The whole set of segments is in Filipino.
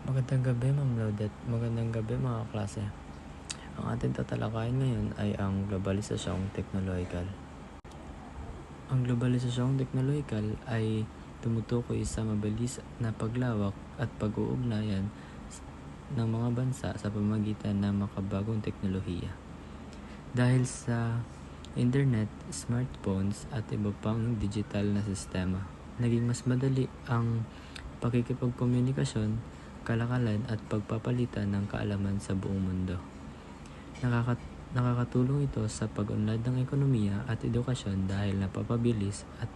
Magandang gabi, Ma'am Laudet. Magandang gabi, mga klase. Ang ating tatalakayin ngayon ay ang globalisasyong teknolohikal. Ang globalisasyong teknolohikal ay tumutukoy sa mabilis na paglawak at pag-uugnayan ng mga bansa sa pamamagitan ng makabagong teknolohiya. Dahil sa internet, smartphones at iba pang digital na sistema, naging mas madali ang pakikipagkomunikasyon, kalakalan at pagpapalitan ng kaalaman sa buong mundo. Nakakatulong ito sa pag-unlad ng ekonomiya at edukasyon dahil napapabilis at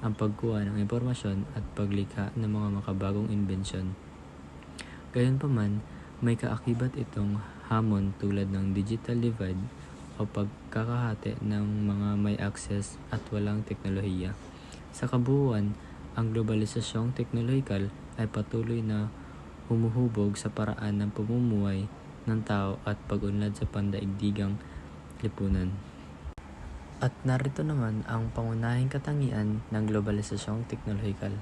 ang pagkuha ng impormasyon at paglikha ng mga makabagong imbensyon. Gayunpaman, may kaakibat itong hamon tulad ng digital divide o pagkakahati ng mga may access at walang teknolohiya. Sa kabuuan, ang globalisasyong teknolohikal ay patuloy na humuhubog sa paraan ng pamumuhay ng tao at pag-unlad sa pandaigdigang lipunan. At narito naman ang pangunahing katangian ng globalisasyong teknolohikal.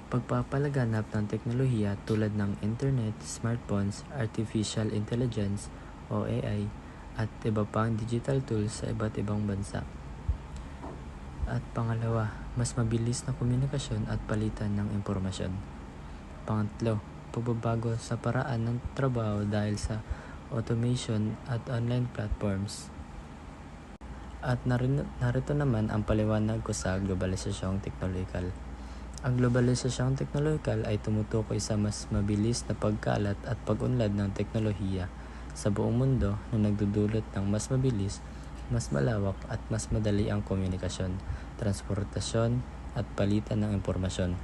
Pagpapalaganap ng teknolohiya tulad ng internet, smartphones, artificial intelligence o AI at iba pang digital tools sa iba't ibang bansa. At pangalawa, mas mabilis na komunikasyon at palitan ng impormasyon. Pangatlo, pagbabago sa paraan ng trabaho dahil sa automation at online platforms. At narito naman ang paliwanag ko sa globalisasyong teknolohikal. Ang globalisasyong teknolohikal ay tumutukoy sa mas mabilis na pagkalat at pag-unlad ng teknolohiya sa buong mundo na nagdudulot ng mas mabilis, mas malawak at mas madali ang komunikasyon, transportasyon at palitan ng impormasyon.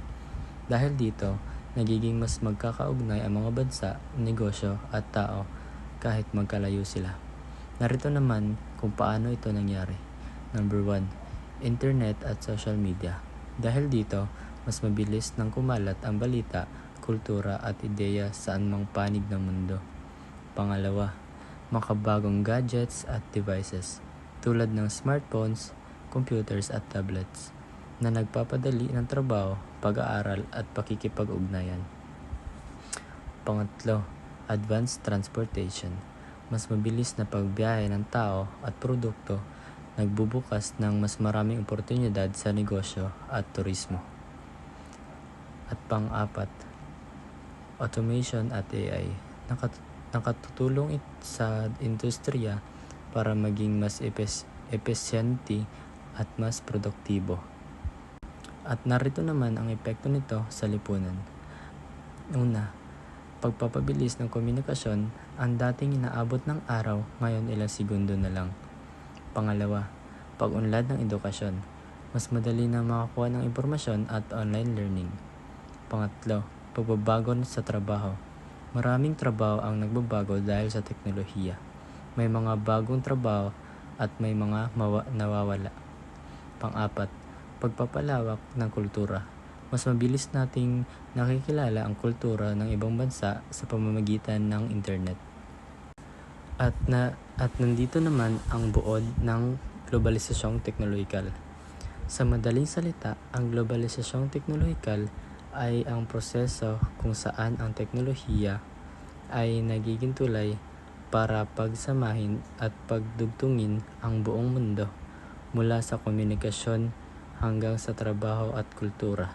Dahil dito, nagiging mas magkakaugnay ang mga bansa, negosyo at tao kahit magkalayo sila. Narito naman kung paano ito nangyari. Number 1, internet at social media. Dahil dito, mas mabilis nang kumalat ang balita, kultura at ideya sa anumang panig ng mundo. Pangalawa, makabagong gadgets at devices tulad ng smartphones, computers at tablets na nagpapadali ng trabaho, pag-aaral at pakikipag-ugnayan. Pangatlo, advanced transportation. Mas mabilis na pagbiyahe ng tao at produkto, nagbubukas ng mas maraming oportunidad sa negosyo at turismo. At pang-apat, automation at AI. Nakatutulong sa industriya para maging mas epesyente at mas produktibo. At narito naman ang epekto nito sa lipunan. Una, pagpapabilis ng komunikasyon, ang dating inaabot ng araw, ngayon ilang segundo na lang. Pangalawa, pag-unlad ng edukasyon. Mas madali na makakuha ng impormasyon at online learning. Pangatlo, pagbabago sa trabaho. Maraming trabaho ang nagbabago dahil sa teknolohiya. May mga bagong trabaho at may mga nawawala. Pang-apat, pagpapalawak ng kultura. Mas mabilis nating nakikilala ang kultura ng ibang bansa sa pamamagitan ng internet. At nandito naman ang buod ng globalisasyong teknolohikal. Sa madaling salita, ang globalisasyong teknolohikal ay ang proseso kung saan ang teknolohiya ay nagiging tulay para pagsamahin at pagdugtungin ang buong mundo mula sa komunikasyon hanggang sa trabaho at kultura.